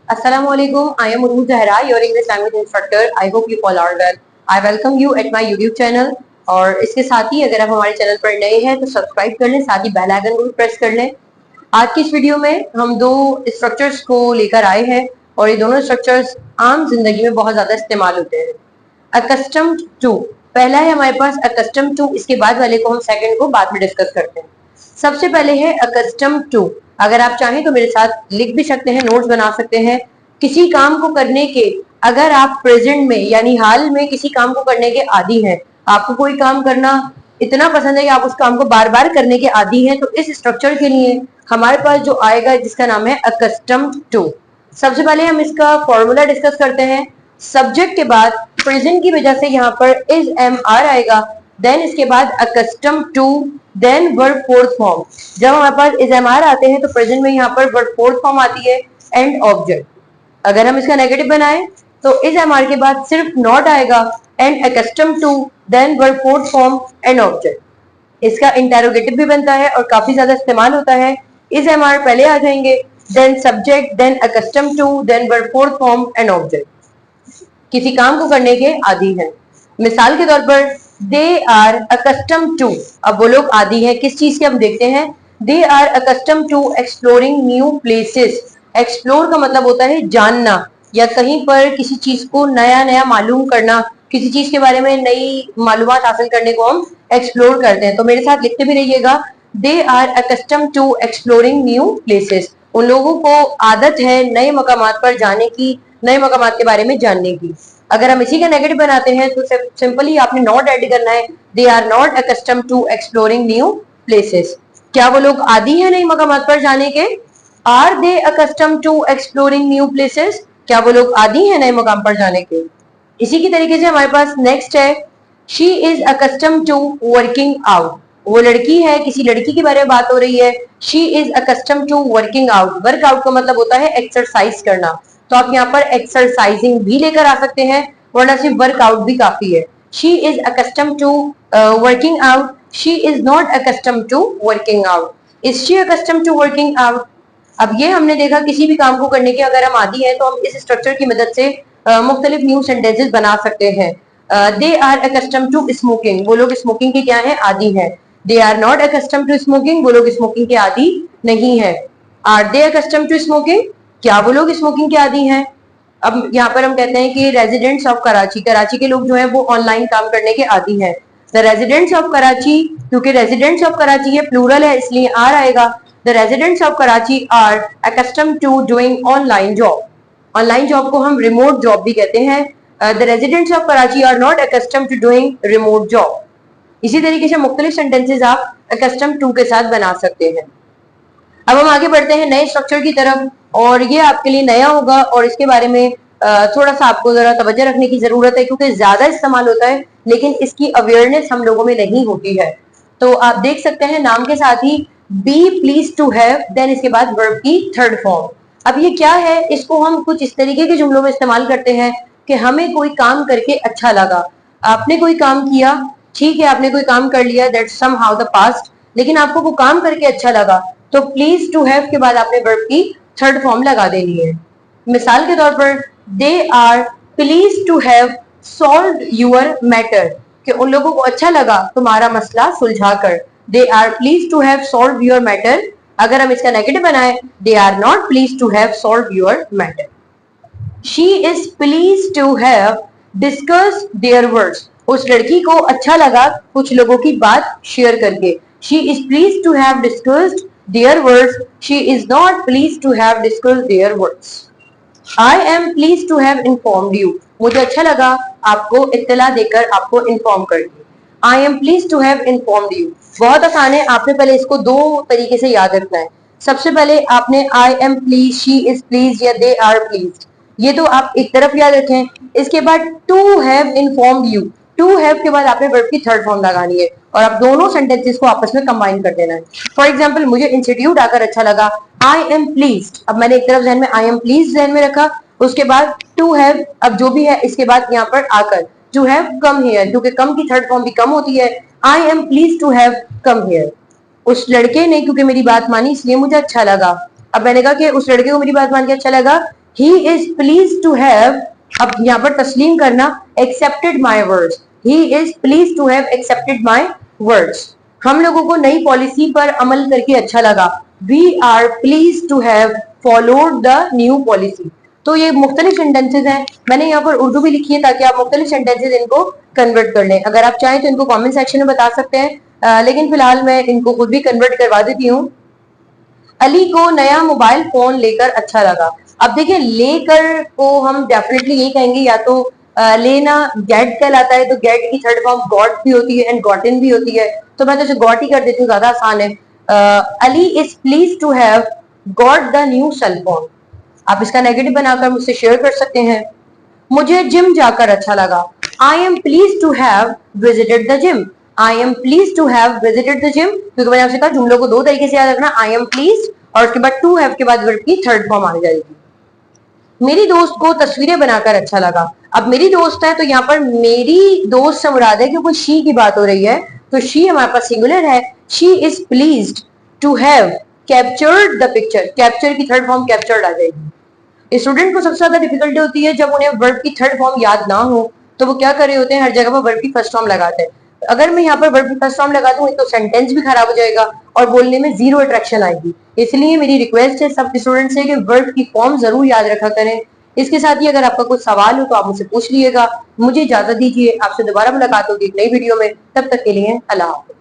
Assalamu alaikum. I am Uruj Zahra, your English language instructor. I hope you all are well. I welcome you at my YouTube channel. और इसके साथ ही अगर आप हमारे channel पर नए हैं तो सब्सक्राइब कर लें, साथ ही बेल आइकन को भी प्रेस कर लें। आज की इस वीडियो में हम दो स्ट्रक्चर्स को लेकर आए हैं और ये दोनों स्ट्रक्चर्स आम जिंदगी में बहुत ज्यादा इस्तेमाल होते हैं। अकस्टम्ड टू पहला है हमारे पास अकस्टम्ड टू, इसके बाद वाले को हम सेकंड को बाद में डिस्कस करते हैं। सबसे पहले है अकस्टम्ड टू। अगर आप चाहें तो मेरे साथ लिख भी सकते हैं, नोट्स बना सकते हैं। किसी काम को करने के, अगर आप प्रेजेंट में यानी हाल में किसी काम को करने के आदी हैं, आपको कोई काम करना इतना पसंद है कि आप उस काम को बार बार करने के आदी हैं, तो इस स्ट्रक्चर के लिए हमारे पास जो आएगा जिसका नाम है अकस्टम्ड टू। सबसे पहले हम इसका फॉर्मूला डिस्कस करते हैं। सब्जेक्ट के बाद प्रेजेंट की वजह से यहाँ पर इज एम आर आएगा, देन इसके बाद accustomed to, then verb fourth form. जब हमारे पास इज एम आर आते हैं तो प्रेजेंट में यहाँ पर वर्ब फोर्थ फॉर्म आती है एंड ऑब्जेक्ट। अगर हम इसका नेगेटिव बनाएं तो इज एम आर के बाद सिर्फ नॉट आएगा and accustomed to, then verb fourth form and object. इसका इंटेरोगेटिव भी बनता है और काफी ज्यादा इस्तेमाल होता है। इज एम आर पहले आ जाएंगे, then subject, then accustomed to, then verb fourth form and object. किसी काम को करने के आदी हैं। मिसाल के तौर पर दे आर अकस्टम्ड टू, अब वो लोग आदी हैं किस चीज के हम देखते हैं। They are accustomed to exploring new places. Explore का मतलब होता है जानना या कहीं पर किसी चीज को नया नया मालूम करना, किसी चीज के बारे में नई मालूमात हासिल करने को हम एक्सप्लोर करते हैं। तो मेरे साथ लिखते भी रहिएगा, they are accustomed to exploring new places. उन लोगों को आदत है नए मकामात पर जाने की, नए मकामात के बारे में जानने की। अगर हम इसी का नेगेटिव बनाते हैं तो सिंपली आपने नॉट ऐड करना है, they are not accustomed to exploring new places. क्या वो लोग आदी हैं नई मकामात पर जाने के। Are they accustomed to exploring new places, क्या वो लोग आदी हैं नए मकाम पर जाने के। इसी की तरीके से हमारे पास नेक्स्ट है, she is accustomed to working out. वो लड़की है, किसी लड़की के बारे में बात हो रही है। She is accustomed to working out. Work out का मतलब होता है एक्सरसाइज करना, तो आप यहाँ पर एक्सरसाइजिंग भी लेकर आ सकते हैं, वरना सिर्फ वर्कआउट भी काफी है। She is accustomed to working out, she is not accustomed to working out. Is she accustomed to working out. अब ये हमने देखा किसी भी काम को करने के अगर हम आदी हैं तो हम इस स्ट्रक्चर की मदद से मुख्तलिफ न्यू सेंटेंसेस बना सकते हैं। They are accustomed to smoking, वो लोग स्मोकिंग के क्या है, आदी हैं। They are not accustomed to smoking, वो लोग स्मोकिंग के आदी नहीं है। Are they accustomed to smoking, क्या वो लोग स्मोकिंग के आदी हैं। अब यहाँ पर हम कहते हैं कि रेजिडेंट्स ऑफ कराची, कराची के लोग जो है वो ऑनलाइन काम करने के आदी हैं। द रेजिडेंट्स ऑफ कराची, क्योंकि रेजिडेंट्स ऑफ कराची है प्लूरल है इसलिए आर आएगा। The residents of Karachi are accustomed to doing online job. Online job को हम रिमोट जॉब भी कहते हैं। The residents of Karachi are not accustomed to doing remote job. इसी तरीके से मुख्तलिफ सेंटेंसेस आप अकस्टम्ड टू के साथ बना सकते हैं। अब हम आगे बढ़ते हैं नए स्ट्रक्चर की तरफ, और ये आपके लिए नया होगा और इसके बारे में थोड़ा सा आपको जरा तवज्जो रखने की जरूरत है, क्योंकि ज्यादा इस्तेमाल होता है लेकिन इसकी अवेयरनेस हम लोगों में नहीं होती है। तो आप देख सकते हैं नाम के साथ ही be please to have, then इसके बाद वर्ब की थर्ड फॉर्म। अब ये क्या है, इसको हम कुछ इस तरीके के जुमलों में इस्तेमाल करते हैं कि हमें कोई काम करके अच्छा लगा। आपने कोई काम किया, ठीक है, आपने कोई काम कर लिया, दैट्स समहाउ द पास्ट, लेकिन आपको वो काम करके अच्छा लगा तो प्लीज टू हैव के बाद आपने वर्ब की थर्ड फॉर्म लगा देनी है। मिसाल के तौर पर they are please to have solve your matter, कि उन लोगों को अच्छा लगा तुम्हारा मसला सुलझा कर। They are please to have solve your matter. अगर हम इसका नेगेटिव बनाए, they are not please to have solve your matter. She is please to have discuss their words. उस लड़की को अच्छा लगा कुछ लोगों की बात शेयर करके। She is please to have discussed their words, she is not pleased to have discussed their words. I am pleased to have informed you, मुझे अच्छा लगा आपको इत्तला देकर आपको इन्फॉर्म करके। I am pleased to have informed you बहुत आसान है, आपने पहले इसको दो तरीके से याद रखना है। सबसे पहले आपने I am pleased, she is pleased या they are pleased, ये तो आप एक तरफ याद रखें। इसके बाद to have informed you, to have के बाद आपने वर्ब की थर्ड फॉर्म लगानी है और आप दोनों सेंटेंसेस को आपस में कंबाइन कर देना है। फॉर एग्जांपल, मुझे इंस्टीट्यूट आकर अच्छा लगा, आई एम प्लीज्ड। अब मैंने एक तरफ जहन में आई एम प्लीज्ड जहन में रखा, उसके बाद टू हैव, अब जो भी है इसके बाद यहाँ पर आकर टू हैव कम हियर, क्योंकि कम की थर्ड फॉर्म भी कम होती है। I am pleased to have come here. उस लड़के ने क्योंकि मेरी बात मानी इसलिए मुझे अच्छा लगा। अब मैंने कहा कि उस लड़के को मेरी बात मान के अच्छा लगा, he is please to have, अब यहाँ पर तस्लीम करना, accepted my words. He is please to have accepted my words. हम लोगों को नई पॉलिसी पर अमल करके अच्छा लगा। We are please to have followed the new policy. तो ये मुख्तलिफ सेंटेंसेज हैं, मैंने यहाँ पर उर्दू भी लिखी है ताकि आप मुख्तलिफ सेंटेंसेज इनको कन्वर्ट कर लें। अगर आप चाहें तो इनको कमेंट सेक्शन में बता सकते हैं, लेकिन फिलहाल मैं इनको खुद भी कन्वर्ट करवा देती हूँ। अली को नया मोबाइल फोन लेकर अच्छा लगा। अब देखिए, लेकर को हम डेफिनेटली ये कहेंगे, या तो लेना गेट कहलाता है, तो गेट की थर्ड फॉर्म गॉट भी होती है एंड गॉटन भी होती है, तो मैं तो इसे गॉट ही कर देती हूँ, ज्यादा आसान है। Ali is please to have got the new cell phone. आप इसका नेगेटिव बनाकर मुझसे शेयर कर सकते हैं। मुझे जिम जाकर अच्छा लगा। I am please to have visited the gym. I am please to have visited the gym, क्योंकि मैंने आपसे कहा जुमलों को दो तरीके से याद रखना, आई एम प्लीज और उसके बाद टू हैव के बाद वर्ब की थर्ड फॉर्म आ जाएगी। मेरी दोस्त को तस्वीरें बनाकर अच्छा लगा। अब मेरी दोस्त है तो यहाँ पर मेरी दोस्त से मुराद है क्योंकि शी की बात हो रही है, तो शी हमारे पास सिंगुलर है। She is pleased to have captured the picture. Capture की थर्ड फॉर्म कैप्चर्ड आ जाएगी। स्टूडेंट को सबसे ज्यादा डिफिकल्टी होती है जब उन्हें वर्ब की थर्ड फॉर्म याद ना हो, तो वो क्या कर रहे होते हैं, हर जगह पर वर्ब की फर्स्ट फॉर्म लगाते हैं। अगर मैं यहाँ पर वर्ब की फर्स्ट फॉर्म लगा दूं तो सेंटेंस भी खराब हो जाएगा और बोलने में जीरो अट्रैक्शन आएगी। इसलिए मेरी रिक्वेस्ट है सब स्टूडेंट से कि वर्ब की फॉर्म जरूर याद रखा करें। इसके साथ ही अगर आपका कोई सवाल हो तो आप मुझसे पूछ लीजिएगा। मुझे इजाजत दीजिए, आपसे दोबारा मुलाकात होगी एक नई वीडियो में। तब तक के लिए अल्लाह हाफ़िज़।